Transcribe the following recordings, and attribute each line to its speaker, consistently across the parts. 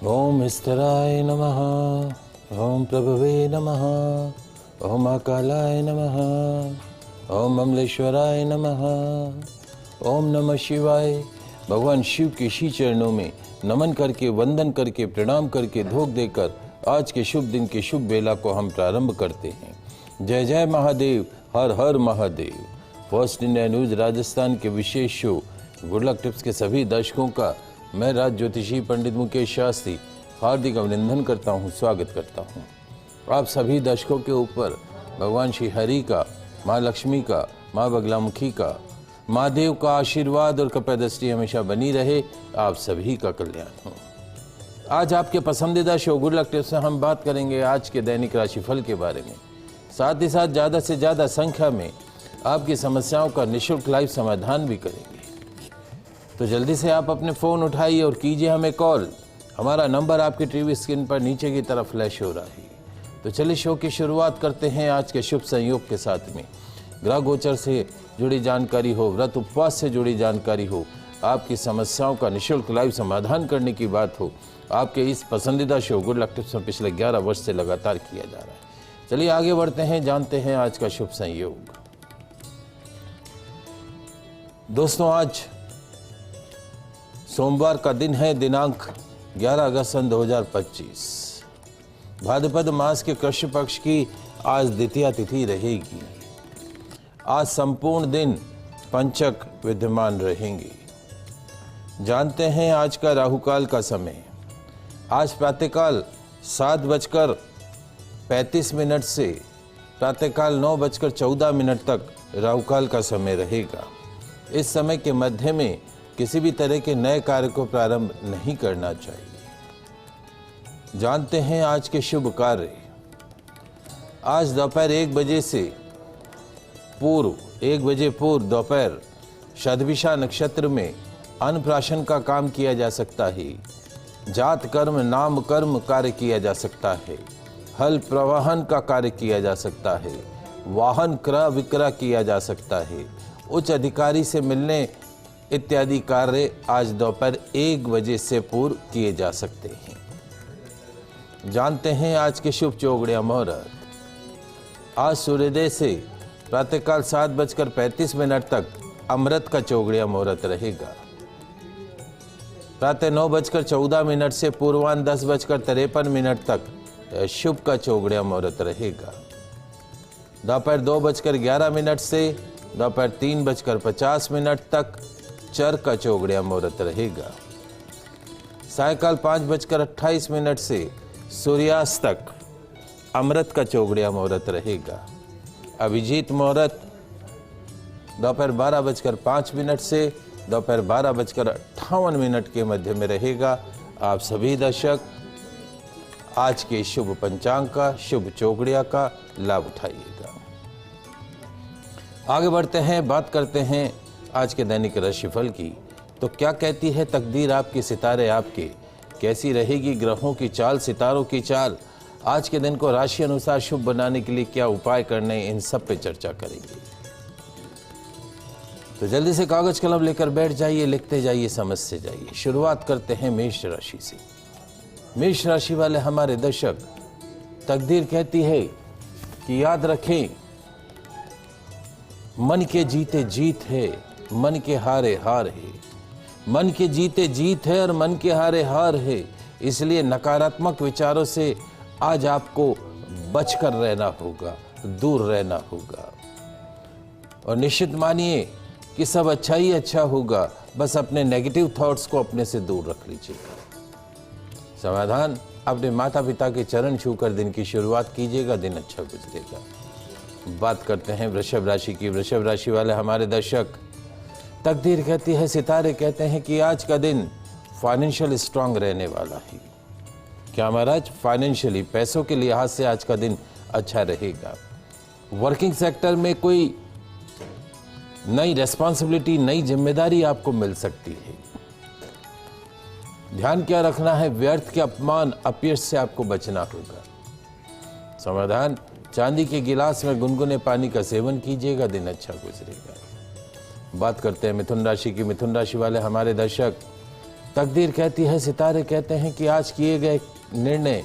Speaker 1: ओम स्थिराय नमः। ओम प्रभवे नमः। ओम अकालाय नमः। ओम अमलेश्वराय नमः। ओम नमः शिवाय। भगवान शिव के श्री चरणों में नमन करके, वंदन करके, प्रणाम करके, धूप देकर आज के शुभ दिन की शुभ बेला को हम प्रारंभ करते हैं। जय जय महादेव, हर हर Mahadev. First India news Rajasthan के विशेष शो गुड लक टिप्स के सभी दर्शकों का मैं राज ज्योतिषी पंडित मुकेश शास्त्री हार्दिक अभिनंदन करता हूँ, स्वागत करता हूँ। आप सभी दर्शकों के ऊपर भगवान श्री हरि का, माँ लक्ष्मी का, माँ बगलामुखी का, महादेव का आशीर्वाद और कृपा दृष्टि हमेशा बनी रहे। आप सभी का कल्याण हो। आज आपके पसंदीदा शो गुड लक टिप्स में हम बात करेंगे आज के दैनिक राशिफल के बारे में। साथ ही साथ ज़्यादा से ज़्यादा संख्या में आपकी समस्याओं का निःशुल्क लाइव समाधान भी करेंगे। तो जल्दी से आप अपने फ़ोन उठाइए और कीजिए हमें कॉल। हमारा नंबर आपकी टीवी स्क्रीन पर नीचे की तरफ फ्लैश हो रहा है। तो चलिए शो की शुरुआत करते हैं आज के शुभ संयोग के साथ में। ग्रह गोचर से जुड़ी जानकारी हो, व्रत उपवास से जुड़ी जानकारी हो, आपकी समस्याओं का निःशुल्क लाइव समाधान करने की बात हो, आपके इस पसंदीदा शो गुड लक टिप्स में पिछले 11 वर्ष से लगातार किया जा रहा है। चलिए आगे बढ़ते हैं, जानते हैं आज का शुभ संयोग। दोस्तों, आज सोमवार का दिन है, दिनांक 11 अगस्त सन 2025। भाद्रपद मास के कृष्ण पक्ष की आज द्वितीया तिथि रहेगी। आज संपूर्ण दिन पंचक विद्यमान रहेंगे। जानते हैं आज का राहुकाल का समय। आज प्रातःकाल 7:35 से प्रातःकाल 9:14 तक राहुकाल का समय रहेगा। इस समय के मध्य में किसी भी तरह के नए कार्य को प्रारंभ नहीं करना चाहिए। जानते हैं आज के शुभ कार्य। आज दोपहर 1 बजे पूर्व दोपहर शतभिषा नक्षत्र में अन्नप्राशन का काम किया जा सकता है। जात कर्म, नाम कर्म कार्य किया जा सकता है। हल प्रवाहन का कार्य किया जा सकता है। वाहन क्रय विक्रय किया जा सकता है। उच्च अधिकारी से मिलने इत्यादि कार्य आज दोपहर 1 बजे से पूर्व किए जा सकते हैं। जानते हैं आज के शुभ चौगड़िया मुहूर्त। आज सूर्योदय से प्रातःकाल 7:35 तक अमृत का चौगड़िया मुहूर्त रहेगा। प्रातः 9:14 से पूर्वान्ह 10:53 तक शुभ का चौगड़िया मुहूर्त रहेगा। दोपहर 2:11 से दोपहर 3:50 तक चर का चौगड़िया मुहूर्त रहेगा। सायकाल 5:28 से सूर्यास्त तक अमृत का चौगड़िया मुहूर्त रहेगा। अभिजीत मुहूर्त दोपहर 12:05 से दोपहर 12:58 के मध्य में रहेगा। आप सभी दर्शक आज के शुभ पंचांग का, शुभ चौगड़िया का लाभ उठाइएगा। आगे बढ़ते हैं, बात करते हैं आज के दैनिक राशिफल की। तो क्या कहती है तकदीर आपकी, सितारे आपके, कैसी रहेगी ग्रहों की चाल, सितारों की चाल। आज के दिन को राशि अनुसार शुभ बनाने के लिए क्या उपाय करने, इन सब पे चर्चा करेंगे। तो जल्दी से कागज कलम लेकर बैठ जाइए, लिखते जाइए, समझते जाइए। शुरुआत करते हैं मेष राशि से। मेष राशि वाले हमारे दर्शक, तकदीर कहती है कि याद रखें, मन के जीते जीत है, मन के हारे हार है। मन के जीते जीत है और मन के हारे हार है। इसलिए नकारात्मक विचारों से आज आपको बचकर रहना होगा, दूर रहना होगा। और निश्चित मानिए कि सब अच्छा ही अच्छा होगा, बस अपने नेगेटिव थॉट्स को अपने से दूर रख लीजिएगा। समाधान, अपने माता पिता के चरण छूकर दिन की शुरुआत कीजिएगा, दिन अच्छा गुजरेगा। बात करते हैं वृषभ राशि की। वृषभ राशि वाले हमारे दर्शक, तकदीर कहती है, सितारे कहते हैं कि आज का दिन फाइनेंशियल स्ट्रांग रहने वाला है। क्या महाराज? फाइनेंशियली, पैसों के लिहाज से आज का दिन अच्छा रहेगा। वर्किंग सेक्टर में कोई नई रेस्पॉन्सिबिलिटी, नई जिम्मेदारी आपको मिल सकती है। ध्यान क्या रखना है, व्यर्थ के अपमान, अपयश से आपको बचना होगा। समाधान, चांदी के गिलास में गुनगुने पानी का सेवन कीजिएगा, दिन अच्छा गुजरेगा। बात करते हैं मिथुन राशि की। मिथुन राशि वाले हमारे दर्शक, तकदीर कहती है, सितारे कहते हैं कि आज किए गए निर्णय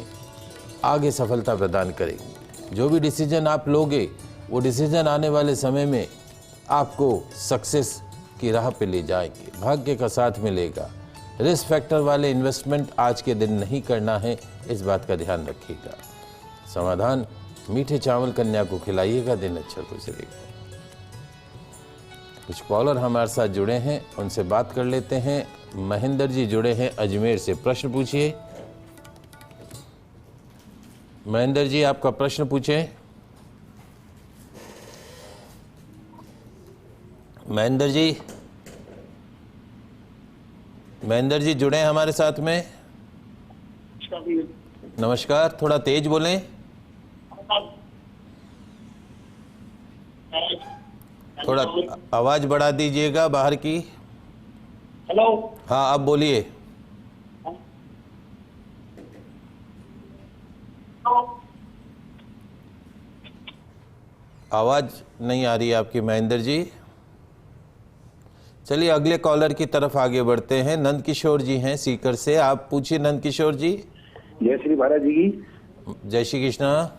Speaker 1: आगे सफलता प्रदान करेंगे। जो भी डिसीजन आप लोगे वो डिसीजन आने वाले समय में आपको सक्सेस की राह पे ले जाएंगे, भाग्य का साथ मिलेगा। रिस्क फैक्टर वाले इन्वेस्टमेंट आज के दिन नहीं करना है, इस बात का ध्यान रखिएगा। समाधान, मीठे चावल कन्या को खिलाइएगा, दिन अच्छा गुजरेगा। कुछ कॉलर हमारे साथ जुड़े हैं, उनसे बात कर लेते हैं। महेंद्र जी जुड़े हैं अजमेर से, प्रश्न पूछिए। महेंद्र जी, आपका प्रश्न पूछें। महेंद्र जी जुड़े हैं हमारे साथ में। नमस्कार, थोड़ा तेज बोलें। थोड़ा आवाज बढ़ा दीजिएगा बाहर की।
Speaker 2: हेलो।
Speaker 1: हाँ, अब बोलिए। आवाज नहीं आ रही है आपकी महेंद्र जी। चलिए अगले कॉलर की तरफ आगे बढ़ते हैं। नंद किशोर जी हैं सीकर से, आप पूछिए नंद किशोर जी।
Speaker 2: जय श्री महाराज जी की।
Speaker 1: जय श्री कृष्णा।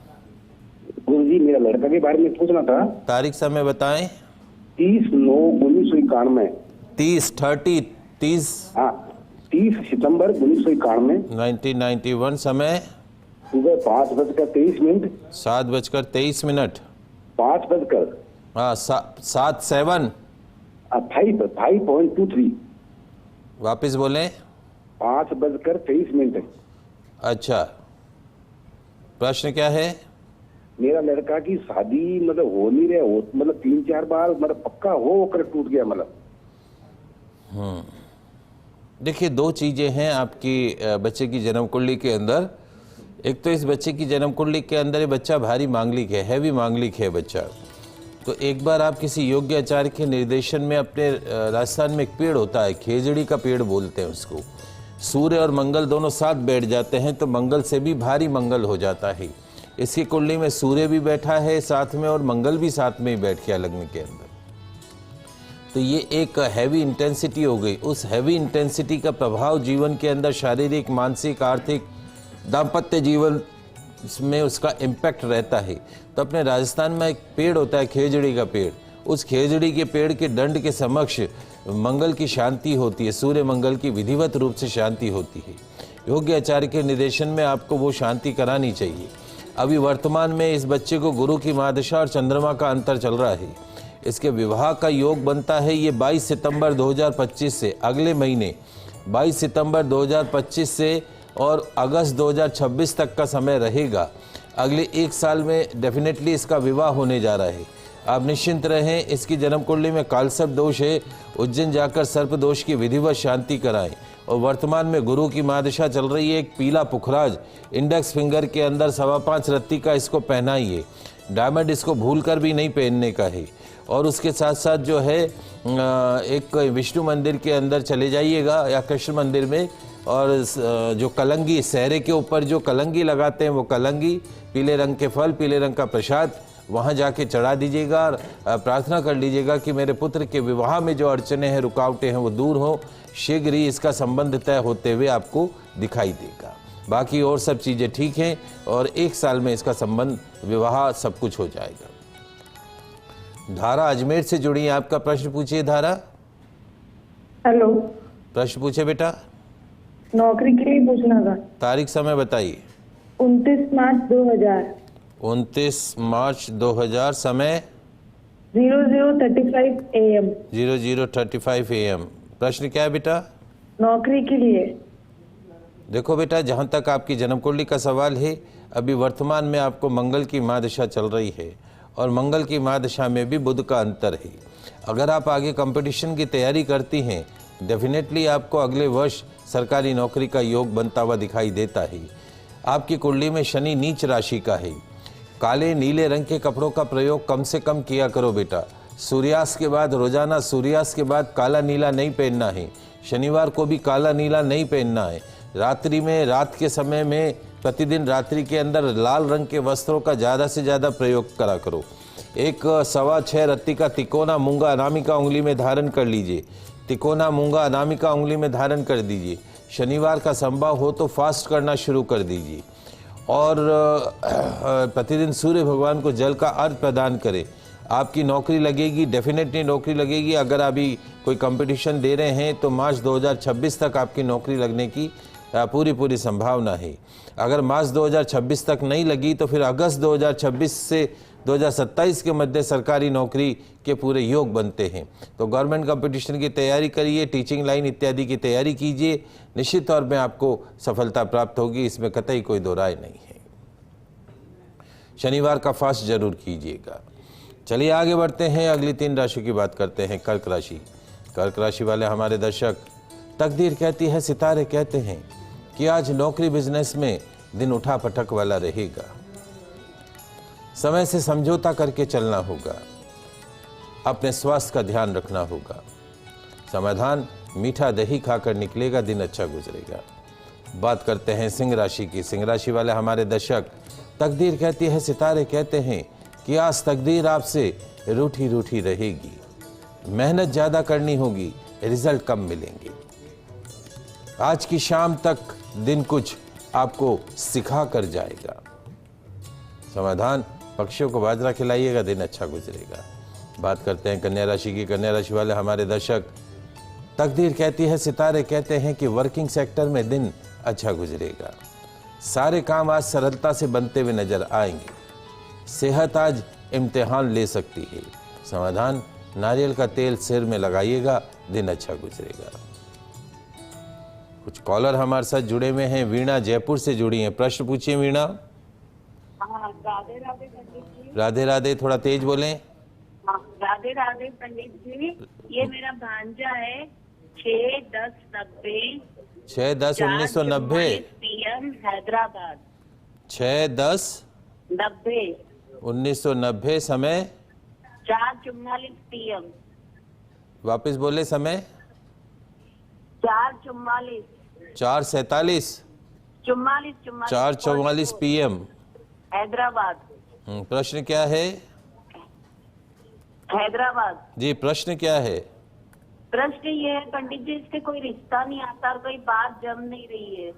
Speaker 2: गुरु जी, मेरा लड़का के बारे में पूछना था।
Speaker 1: तारीख समय बताएं।
Speaker 2: 30/9/1991।
Speaker 1: 30
Speaker 2: हाँ, 30 सितंबर 1991।
Speaker 1: 1991। समय
Speaker 2: सुबह 5:23।
Speaker 1: 7:23।
Speaker 2: 5:00।
Speaker 1: हाँ, 7
Speaker 2: 5.23।
Speaker 1: वापिस बोलें।
Speaker 2: 5:23।
Speaker 1: अच्छा, प्रश्न क्या है?
Speaker 2: मेरा लड़का की शादी मतलब हो नहीं रहा, हो मतलब 3-4 बार मतलब पक्का हो कर टूट गया मतलब।
Speaker 1: देखिए, दो चीज़ें हैं आपकी बच्चे की जन्म कुंडली के अंदर। एक तो इस बच्चे की जन्म कुंडली के अंदर ये बच्चा भारी मांगलिक है, हैवी मांगलिक है बच्चा। तो एक बार आप किसी योग्य आचार्य के निर्देशन में अपने राजस्थान में एक पेड़ होता है, खेजड़ी का पेड़ बोलते हैं उसको। सूर्य और मंगल दोनों साथ बैठ जाते हैं तो मंगल से भी भारी मंगल हो जाता है। इसकी कुंडली में सूर्य भी बैठा है साथ में और मंगल भी साथ में ही बैठ गया लग्न के अंदर। तो ये एक हैवी इंटेंसिटी हो गई। उस हैवी इंटेंसिटी का प्रभाव जीवन के अंदर शारीरिक, मानसिक, आर्थिक, दाम्पत्य जीवन में उसका इम्पैक्ट रहता है। तो अपने राजस्थान में एक पेड़ होता है खेजड़ी का पेड़। उस खेजड़ी के पेड़ के दंड के समक्ष मंगल की शांति होती है, सूर्य मंगल की विधिवत रूप से शांति होती है। योग्य आचार्य के निर्देशन में आपको वो शांति करानी चाहिए। अभी वर्तमान में इस बच्चे को गुरु की महादशा और चंद्रमा का अंतर चल रहा है। इसके विवाह का योग बनता है ये 22 सितंबर 2025 से, अगले महीने 22 सितंबर 2025 से और अगस्त 2026 तक का समय रहेगा। अगले 1 साल में डेफिनेटली इसका विवाह होने जा रहा है। आप निश्चिंत रहें। इसकी जन्म कुंडली में कालसर्प दोष है, उज्जैन जाकर सर्प दोष की विधिवत शांति कराएं। और वर्तमान में गुरु की महादशा चल रही है। एक पीला पुखराज इंडेक्स फिंगर के अंदर 5.25 रत्ती का इसको पहनाइए। डायमंड इसको भूल कर भी नहीं पहनने का है। और उसके साथ साथ जो है एक विष्णु मंदिर के अंदर चले जाइएगा या कृष्ण मंदिर में, और जो कलंगी, सहरे के ऊपर जो कलंगी लगाते हैं वो कलंगी, पीले रंग के फल, पीले रंग का प्रसाद वहाँ जाके चढ़ा दीजिएगा और प्रार्थना कर लीजिएगा कि मेरे पुत्र के विवाह में जो अड़चने हैं, रुकावटें हैं वो दूर हो। शीघ्र ही इसका संबंध तय होते हुए आपको दिखाई देगा। बाकी और सब चीज़ें ठीक हैं और 1 साल में इसका संबंध, विवाह सब कुछ हो जाएगा। धारा अजमेर से जुड़ी है, आपका प्रश्न पूछिए धारा।
Speaker 3: हेलो,
Speaker 1: प्रश्न पूछे बेटा।
Speaker 3: नौकरी के लिए पूछना था।
Speaker 1: तारीख समय बताइए।
Speaker 3: 29 मार्च 2000।
Speaker 1: 29 मार्च 2000। समय
Speaker 3: 00:35 AM।
Speaker 1: 00:35 AM। प्रश्न क्या है बेटा?
Speaker 3: नौकरी के लिए।
Speaker 1: देखो बेटा, जहाँ तक आपकी जन्म कुंडली का सवाल है, अभी वर्तमान में आपको मंगल की महादशा चल रही है और मंगल की महादशा में भी बुध का अंतर है। अगर आप आगे कंपटीशन की तैयारी करती हैं, डेफिनेटली आपको अगले वर्ष सरकारी नौकरी का योग बनता हुआ दिखाई देता है। आपकी कुंडली में शनि नीच राशि का है। काले नीले रंग के कपड़ों का प्रयोग कम से कम किया करो बेटा। सूर्यास्त के बाद, रोजाना सूर्यास्त के बाद काला नीला नहीं पहनना है। शनिवार को भी काला नीला नहीं पहनना है। रात्रि में, रात के समय में, प्रतिदिन रात्रि के अंदर लाल रंग के वस्त्रों का ज़्यादा से ज़्यादा प्रयोग करा करो। एक 6.25 रत्ती का तिकोना मूंगा अनामिका उंगली में धारण कर लीजिए। तिकोना, मूंगा, अनामिका उंगली में धारण कर दीजिए। शनिवार का संभव हो तो फास्ट करना शुरू कर दीजिए और प्रतिदिन सूर्य भगवान को जल का अर्घ प्रदान करें। आपकी नौकरी लगेगी, डेफिनेटली नौकरी लगेगी। अगर अभी कोई कंपटीशन दे रहे हैं तो मार्च 2026 तक आपकी नौकरी लगने की पूरी संभावना है। अगर मार्च 2026 तक नहीं लगी तो फिर अगस्त 2026 से 2027 के मध्य सरकारी नौकरी के पूरे योग बनते हैं। तो गवर्नमेंट कंपटीशन की तैयारी करिए, टीचिंग लाइन इत्यादि की तैयारी कीजिए, निश्चित तौर में आपको सफलता प्राप्त होगी, इसमें कतई कोई दो राय नहीं है। शनिवार का फास्ट जरूर कीजिएगा। चलिए आगे बढ़ते हैं, अगली 3 राशि की बात करते हैं। कर्क राशि। कर्क राशि वाले हमारे दर्शक, तकदीर कहती है, सितारे कहते हैं कि आज नौकरी बिजनेस में दिन उठा पटक वाला रहेगा। समय से समझौता करके चलना होगा, अपने स्वास्थ्य का ध्यान रखना होगा। समाधान मीठा दही खाकर निकलेगा, दिन अच्छा गुजरेगा। बात करते हैं सिंह राशि की। सिंह राशि वाले हमारे दर्शक, तकदीर कहती है, सितारे कहते हैं कि आज तकदीर आपसे रूठी रूठी रहेगी। मेहनत ज़्यादा करनी होगी, रिजल्ट कम मिलेंगे। आज की शाम तक दिन कुछ आपको सिखा कर जाएगा। समाधान, पक्षियों को बाजरा खिलाइएगा, दिन अच्छा गुजरेगा। बात करते हैं कन्या राशि की। कन्या राशि वाले हमारे दर्शक, तकदीर कहती है, सितारे कहते हैं कि वर्किंग सेक्टर में दिन अच्छा गुजरेगा। सारे काम आज सरलता से बनते हुए नजर आएंगे। सेहत आज इम्तिहान ले सकती है। समाधान, नारियल का तेल सिर में लगाइएगा, दिन अच्छा गुजरेगा। कुछ कॉलर हमारे साथ जुड़े हुए हैं। वीणा जयपुर से जुड़ी हैं, प्रश्न पूछिए वीणा।
Speaker 4: राधे राधे पंडित जी।
Speaker 1: राधे राधे, थोड़ा तेज बोलें।
Speaker 4: राधे राधे पंडित जी, ये मेरा भांजा है। 6/10/90
Speaker 1: 6/10/1990
Speaker 4: PM हैदराबाद।
Speaker 1: 6/10/1990
Speaker 4: 90
Speaker 1: समय
Speaker 4: 4:44 PM।
Speaker 1: वापस बोले समय
Speaker 4: 4:44
Speaker 1: 4:47 4:44 PM
Speaker 4: हैदराबाद।
Speaker 1: प्रश्न क्या है?
Speaker 4: हैदराबाद।
Speaker 1: जी, प्रश्न क्या है?
Speaker 4: प्रश्न ये है पंडित जी, इसके कोई रिश्ता नहीं आता और कोई बात जम नहीं रही है।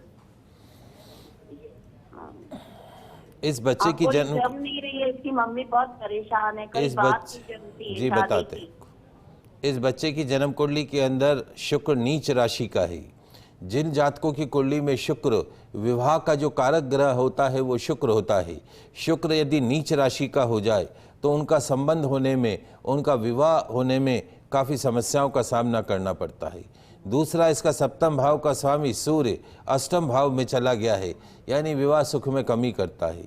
Speaker 1: इस बच्चे की जन्म
Speaker 4: जम नहीं रही है, इसकी मम्मी बहुत परेशान है, कोई बात नहीं जमती है।
Speaker 1: जी बताते हैं। इस बच्चे की जन्म कुंडली के अंदर शुक्र नीच राशि का है। जिन जातकों की कुंडली में शुक्र विवाह का जो कारक ग्रह होता है वो शुक्र होता है। शुक्र यदि नीच राशि का हो जाए तो उनका संबंध होने में, उनका विवाह होने में काफ़ी समस्याओं का सामना करना पड़ता है। दूसरा, इसका सप्तम भाव का स्वामी सूर्य अष्टम भाव में चला गया है, यानी विवाह सुख में कमी करता है।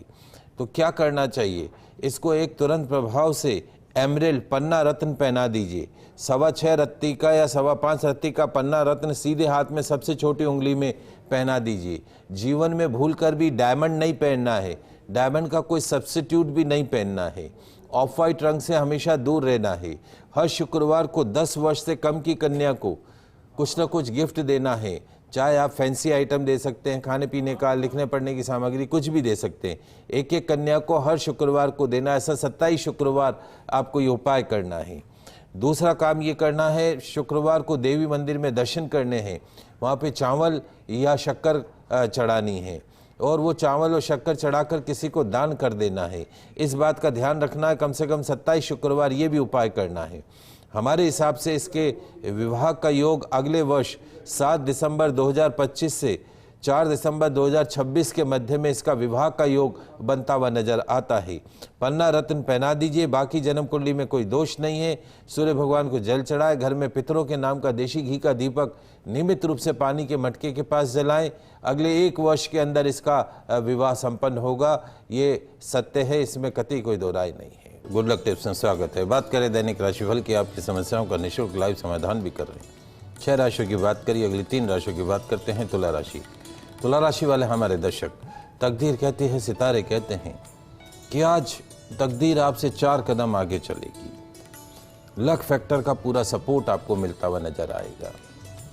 Speaker 1: तो क्या करना चाहिए? इसको एक तुरंत प्रभाव से एमरेल्ड पन्ना रत्न पहना दीजिए। 6.25 रत्ती का या 5.25 रत्ती का पन्ना रत्न सीधे हाथ में सबसे छोटी उंगली में पहना दीजिए। जीवन में भूलकर भी डायमंड नहीं पहनना है, डायमंड का कोई सब्स्टिट्यूट भी नहीं पहनना है। ऑफ वाइट रंग से हमेशा दूर रहना है। हर शुक्रवार को 10 वर्ष से कम की कन्या को कुछ न कुछ गिफ्ट देना है। चाहे आप फैंसी आइटम दे सकते हैं, खाने पीने का, लिखने पढ़ने की सामग्री, कुछ भी दे सकते हैं। एक एक कन्या को हर शुक्रवार को देना, ऐसा 27 शुक्रवार आपको ये उपाय करना है। दूसरा काम ये करना है, शुक्रवार को देवी मंदिर में दर्शन करने हैं, वहाँ पे चावल या शक्कर चढ़ानी है और वो चावल और शक्कर चढ़ाकर किसी को दान कर देना है। इस बात का ध्यान रखना है, कम से कम 27 शुक्रवार ये भी उपाय करना है। हमारे हिसाब से इसके विवाह का योग अगले वर्ष 7 दिसंबर 2025 से 4 दिसंबर 2026 के मध्य में इसका विवाह का योग बनता हुआ नजर आता है। पन्ना रत्न पहना दीजिए। बाकी जन्म कुंडली में कोई दोष नहीं है। सूर्य भगवान को जल चढ़ाए। घर में पितरों के नाम का देशी घी का दीपक नियमित रूप से पानी के मटके के पास जलाएं। अगले 1 वर्ष के अंदर इसका विवाह संपन्न होगा, ये सत्य है, इसमें कतई कोई दो राय नहीं है। गुड लक टिप्स में स्वागत है। बात करें दैनिक राशिफल की। आपकी समस्याओं का निःशुल्क लाइव समाधान भी कर रहे हैं। 6 राशियों की बात करिए, अगली 3 राशियों की बात करते हैं। तुला राशि। तुला राशि वाले हमारे दर्शक, तकदीर कहती है, सितारे कहते हैं कि आज तकदीर आपसे 4 कदम आगे चलेगी। लक फैक्टर का पूरा सपोर्ट आपको मिलता हुआ नजर आएगा।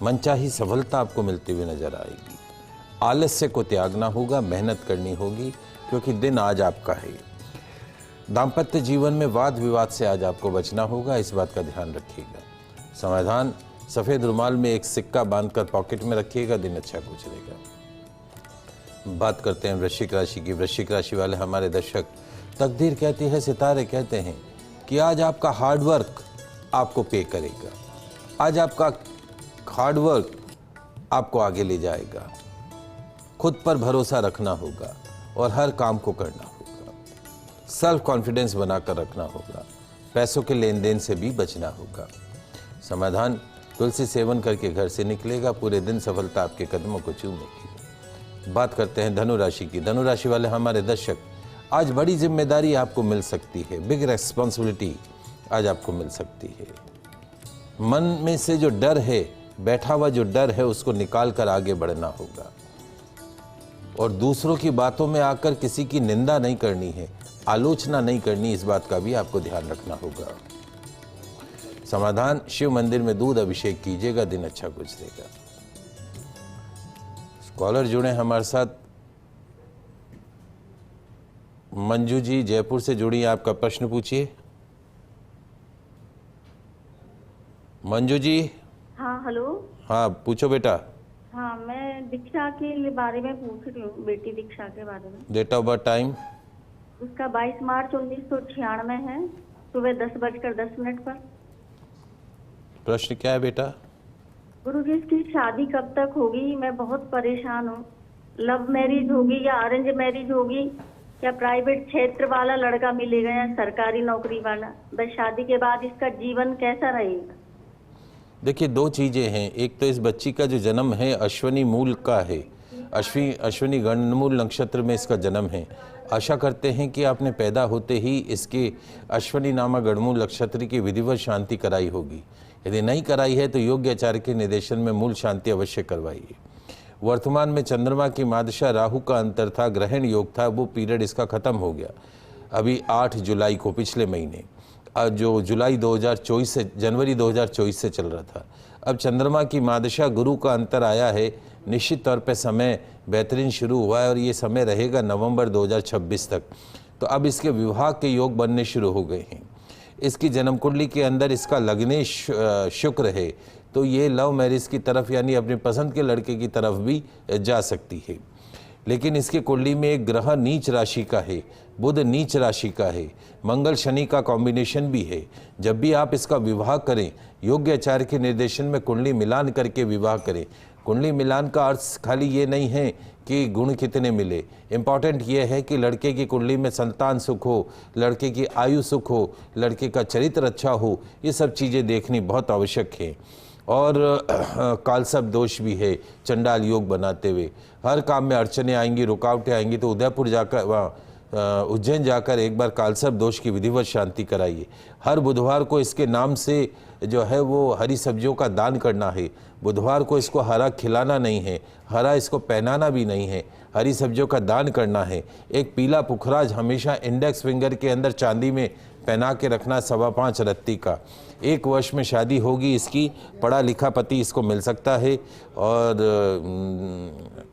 Speaker 1: मनचाही सफलता आपको मिलती हुई नजर आएगी। आलस्य को त्यागना होगा, मेहनत करनी होगी, क्योंकि दिन आज आपका है। दाम्पत्य जीवन में वाद विवाद से आज आपको बचना होगा, इस बात का ध्यान रखिएगा। समाधान, सफ़ेद रुमाल में एक सिक्का बांधकर पॉकेट में रखिएगा, दिन अच्छा गुजरेगा। बात करते हैं वृश्चिक राशि की। वृश्चिक राशि वाले हमारे दर्शक, तकदीर कहती है, सितारे कहते हैं कि आज आपका हार्डवर्क आपको पे करेगा। आज आपका हार्डवर्क आपको आगे ले जाएगा। खुद पर भरोसा रखना होगा और हर काम को करना होगा। सेल्फ कॉन्फिडेंस बनाकर रखना होगा। पैसों के लेन देन से भी बचना होगा। समाधान, तुलसी सेवन करके घर से निकलेगा। पूरे दिन सफलता आपके कदमों को चूमेगी। बात करते हैं धनु राशि की। धनु राशि वाले हमारे दर्शक, आज बड़ी जिम्मेदारी आपको मिल सकती है। बिग रेस्पॉन्सिबिलिटी आज आपको मिल सकती है। मन में से जो डर है, बैठा हुआ जो डर है, उसको निकाल कर आगे बढ़ना होगा। और दूसरों की बातों में आकर किसी की निंदा नहीं करनी है, आलोचना नहीं करनी, इस बात का भी आपको ध्यान रखना होगा। समाधान, शिव मंदिर में दूध अभिषेक कीजिएगा, दिन अच्छा गुजरेगा। स्कॉलर जुड़े हमारे साथ। मंजू जी जयपुर से जुड़ी, आपका प्रश्न पूछिए। मंजू जी।
Speaker 4: हाँ हेलो।
Speaker 1: हाँ पूछो बेटा।
Speaker 4: हाँ, मैं दीक्षा के बारे में पूछ रही हूँ, बेटी दीक्षा के बारे में।
Speaker 1: Date of birth, time?
Speaker 4: उसका 22 मार्च 1996 है, सुबह 10:10 पर।
Speaker 1: प्रश्न क्या है बेटा?
Speaker 4: गुरुजी, इसकी शादी कब तक होगी? मैं बहुत परेशान हूँ। लव मैरिज होगी या अरेंज मैरिज होगी? क्या प्राइवेट क्षेत्र वाला लड़का मिलेगा या सरकारी नौकरी वाला? बस शादी के बाद इसका जीवन कैसा रहेगा?
Speaker 1: देखिए, दो चीज़ें हैं। एक तो इस बच्ची का जो जन्म है अश्विनी मूल का है। अश्विनी गणमूल नक्षत्र में इसका जन्म है। आशा करते हैं कि आपने पैदा होते ही इसके अश्विनी नामक गणमूल नक्षत्र की विधिवत शांति कराई होगी। यदि नहीं कराई है तो योग्य आचार्य के निर्देशन में मूल शांति अवश्य करवाइए। वर्तमान में चंद्रमा की मादशा राहु का अंतर था, ग्रहण योग था, वो पीरियड इसका ख़त्म हो गया अभी 8 जुलाई को, पिछले महीने, जो जुलाई 2024 से जनवरी 2024 से चल रहा था। अब चंद्रमा की मादशा गुरु का अंतर आया है। निश्चित तौर पे समय बेहतरीन शुरू हुआ है और ये समय रहेगा नवंबर 2026 तक। तो अब इसके विवाह के योग बनने शुरू हो गए हैं। इसकी जन्म कुंडली के अंदर इसका लग्नेश शुक्र है, तो ये लव मैरिज की तरफ यानी अपनी पसंद के लड़के की तरफ भी जा सकती है। लेकिन इसके कुंडली में एक ग्रह नीच राशि का है, बुध नीच राशि का है, मंगल शनि का कॉम्बिनेशन भी है। जब भी आप इसका विवाह करें, योग्य आचार्य के निर्देशन में कुंडली मिलान करके विवाह करें। कुंडली मिलान का अर्थ खाली ये नहीं है कि गुण कितने मिले, इम्पॉर्टेंट ये है कि लड़के की कुंडली में संतान सुख हो, लड़के की आयु सुख हो, लड़के का चरित्र अच्छा हो, ये सब चीज़ें देखनी बहुत आवश्यक है। और कालसर्प दोष भी है, चंडाल योग बनाते हुए हर काम में अड़चने आएंगी, रुकावटें आएंगी। तो उदयपुर जाकर, वहाँ उज्जैन जाकर एक बार कालसर्प दोष की विधिवत शांति कराइए। हर बुधवार को इसके नाम से जो है वो हरी सब्जियों का दान करना है। बुधवार को इसको हरा खिलाना नहीं है, हरा इसको पहनाना भी नहीं है, हरी सब्जियों का दान करना है। एक पीला पुखराज हमेशा इंडेक्स फिंगर के अंदर चांदी में पहना के रखना, 5.25 रत्ती का। 1 वर्ष में शादी होगी इसकी, पढ़ा लिखा पति इसको मिल सकता है और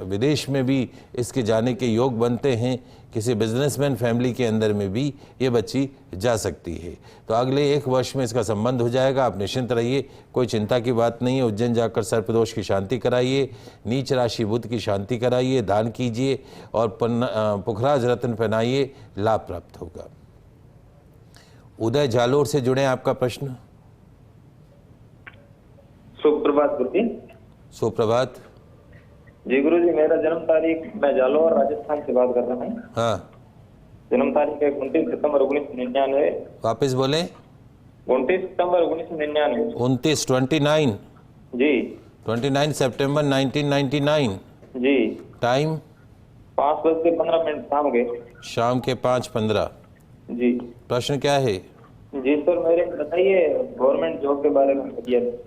Speaker 1: विदेश में भी इसके जाने के योग बनते हैं। किसी बिजनेसमैन फैमिली के अंदर में भी ये बच्ची जा सकती है। तो अगले 1 वर्ष में इसका संबंध हो जाएगा। आप निश्चिंत रहिए, कोई चिंता की बात नहीं है। उज्जैन जाकर सर्पदोष की शांति कराइए, नीच राशि बुध की शांति कराइए, दान कीजिए और पुखराज रत्न पहनाइए, लाभ प्राप्त होगा। उदय जालोर से जुड़े, आपका प्रश्न।
Speaker 5: सुप्रभात गुरु जी।
Speaker 1: सुप्रभात
Speaker 5: जी गुरु जी, मेरा जन्म तारीख, मैं जालोर राजस्थान से बात कर रहा हूँ।
Speaker 1: हाँ,
Speaker 5: जन्म तारीख है 29 सितंबर 1999।
Speaker 1: वापस बोले।
Speaker 5: 29 सितंबर 1999।
Speaker 1: 29
Speaker 5: जी।
Speaker 1: 29 सितंबर 1999।
Speaker 5: जी।
Speaker 1: टाइम
Speaker 5: 5:15 शाम के।
Speaker 1: शाम के 5:15।
Speaker 5: जी।
Speaker 1: प्रश्न क्या है?
Speaker 5: जी सर, मेरे बताइए गवर्नमेंट जॉब के बारे में बताइए।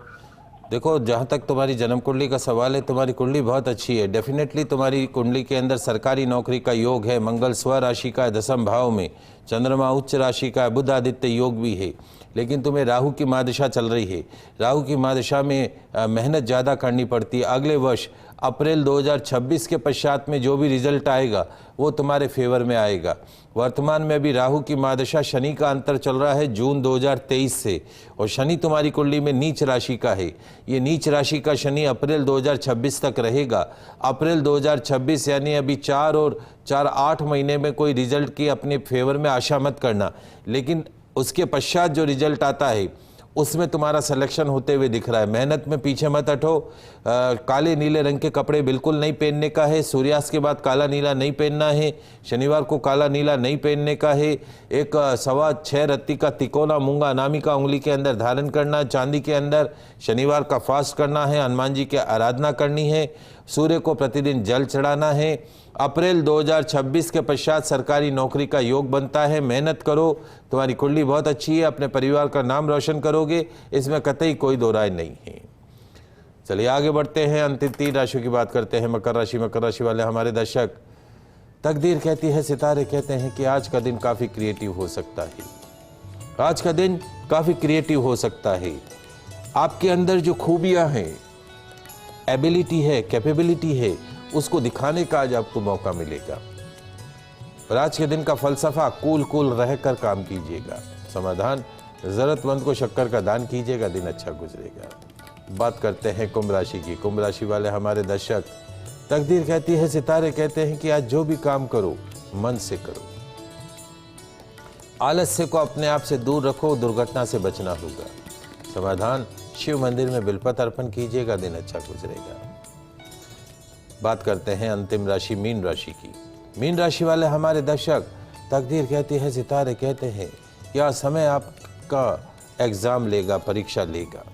Speaker 1: देखो, जहाँ तक तुम्हारी जन्म कुंडली का सवाल है, तुम्हारी कुंडली बहुत अच्छी है। डेफिनेटली तुम्हारी कुंडली के अंदर सरकारी नौकरी का योग है। मंगल स्व राशि का है 10वें भाव में, चंद्रमा उच्च राशि का है, बुध आदित्य योग भी है। लेकिन तुम्हें राहु की महादशा चल रही है। राहु की महादशा में मेहनत ज़्यादा करनी पड़ती है। अगले वर्ष अप्रैल 2026 के पश्चात में जो भी रिजल्ट आएगा वो तुम्हारे फेवर में आएगा। वर्तमान में अभी राहु की महादशा शनि का अंतर चल रहा है जून 2023 से, और शनि तुम्हारी कुंडली में नीच राशि का है। ये नीच राशि का शनि अप्रैल 2026 तक रहेगा। अप्रैल 2026 यानी अभी 4 और 4 8 महीने में कोई रिजल्ट की अपने फेवर में आशा मत करना, लेकिन उसके पश्चात जो रिजल्ट आता है उसमें तुम्हारा सिलेक्शन होते हुए दिख रहा है। मेहनत में पीछे मत हटो। काले नीले रंग के कपड़े बिल्कुल नहीं पहनने का है। सूर्यास्त के बाद काला नीला नहीं पहनना है। शनिवार को काला नीला नहीं पहनने का है। एक 6.25 रत्ती का तिकोना मूंगा अनामिका उंगली के अंदर धारण करना, चांदी के अंदर शनिवार का फास्ट करना है, हनुमान जी की आराधना करनी है, सूर्य को प्रतिदिन जल चढ़ाना है। अप्रैल 2026 के पश्चात सरकारी नौकरी का योग बनता है। मेहनत करो, तुम्हारी कुंडली बहुत अच्छी है, अपने परिवार का नाम रोशन करोगे, इसमें कतई कोई दो राय नहीं है। चलिए आगे बढ़ते हैं, अंतिम 3 राशियों की बात करते हैं। मकर राशि। मकर राशि वाले हमारे दर्शक, तकदीर कहती है, सितारे कहते हैं कि आज का दिन काफ़ी क्रिएटिव हो सकता है। आज का दिन काफ़ी क्रिएटिव हो सकता है। आपके अंदर जो खूबियाँ हैं, एबिलिटी है, कैपेबिलिटी है, उसको दिखाने का आज आपको मौका मिलेगा। और आज के दिन का फलसफा, कूल रहकर काम कीजिएगा। समाधान, जरूरतमंद को शक्कर का दान कीजिएगा, दिन अच्छा गुजरेगा। बात करते हैं कुंभ राशि की। कुंभ राशि वाले हमारे दर्शक, तकदीर कहती है, सितारे कहते हैं कि आज जो भी काम करो मन से करो। आलस्य को अपने आप से दूर रखो, दुर्घटना से बचना होगा। समाधान, शिव मंदिर में बिलपत्र अर्पण कीजिएगा, दिन अच्छा गुजरेगा। बात करते हैं अंतिम राशि मीन राशि की। मीन राशि वाले हमारे दर्शक, तकदीर कहती है, सितारे कहते हैं कि आज समय आपका एग्ज़ाम लेगा, परीक्षा लेगा।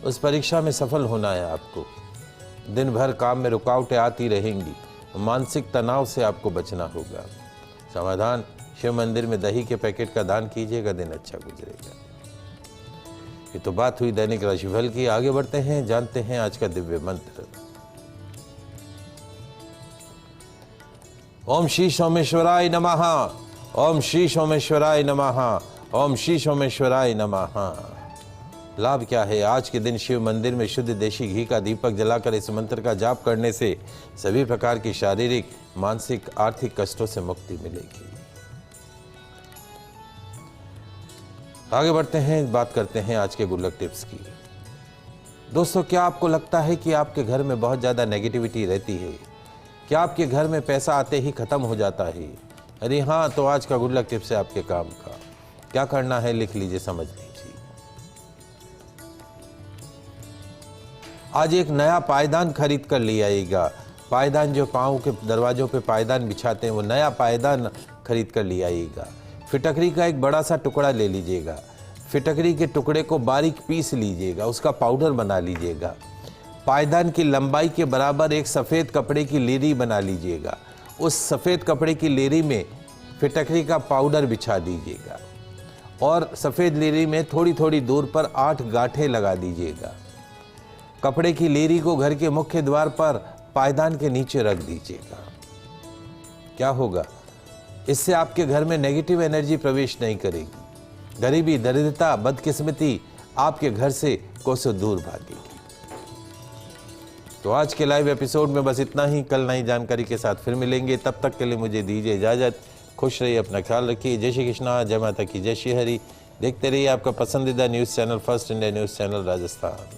Speaker 1: उस परीक्षा में सफल होना है आपको। दिन भर काम में रुकावटें आती रहेंगी, मानसिक तनाव से आपको बचना होगा। समाधान, शिव मंदिर में दही के पैकेट का दान कीजिएगा, दिन अच्छा गुजरेगा। ये तो बात हुई दैनिक राशिफल की। आगे बढ़ते हैं, जानते हैं आज का दिव्य मंत्र। ओम श्री सोमेश्वराय नमः। ओम श्री सोमेश्वराय नमः। ओम श्री सोमेश्वराय नमः। लाभ क्या है? आज के दिन शिव मंदिर में शुद्ध देशी घी का दीपक जलाकर इस मंत्र का जाप करने से सभी प्रकार की शारीरिक, मानसिक, आर्थिक कष्टों से मुक्ति मिलेगी। आगे बढ़ते हैं, बात करते हैं आज के गुल्लक टिप्स की। दोस्तों, क्या आपको लगता है कि आपके घर में बहुत ज़्यादा नेगेटिविटी रहती है? क्या आपके घर में पैसा आते ही खत्म हो जाता है? अरे हाँ, तो आज का गुल्लक टिप्स है आपके काम का। क्या करना है लिख लीजिए, समझ लीजिए। आज एक नया पायदान खरीद कर ले आइएगा। पायदान, जो पाँव के दरवाजों पे पायदान बिछाते हैं, वो नया पायदान खरीद कर ले आइएगा। फिटकरी का एक बड़ा सा टुकड़ा ले लीजिएगा। फिटकरी के टुकड़े को बारीक पीस लीजिएगा, उसका पाउडर बना लीजिएगा। पायदान की लंबाई के बराबर एक सफ़ेद कपड़े की लेरी बना लीजिएगा। उस सफ़ेद कपड़े की लेरी में फिटकरी का पाउडर बिछा दीजिएगा और सफ़ेद लेरी में थोड़ी थोड़ी दूर पर 8 गांठें लगा दीजिएगा। कपड़े की लेरी को घर के मुख्य द्वार पर पायदान के नीचे रख दीजिएगा। क्या होगा? इससे आपके घर में नेगेटिव एनर्जी प्रवेश नहीं करेगी। गरीबी, दरिद्रता, बदकिस्मती आपके घर से कोसों दूर भागेगी। तो आज के लाइव एपिसोड में बस इतना ही। कल नई जानकारी के साथ फिर मिलेंगे। तब तक के लिए मुझे दीजिए इजाज़त। खुश रहिए, अपना ख्याल रखिए। जय श्री कृष्णा, जय माता की, जय श्री हरि। देखते रहिए आपका पसंदीदा news channel, first India news channel Rajasthan.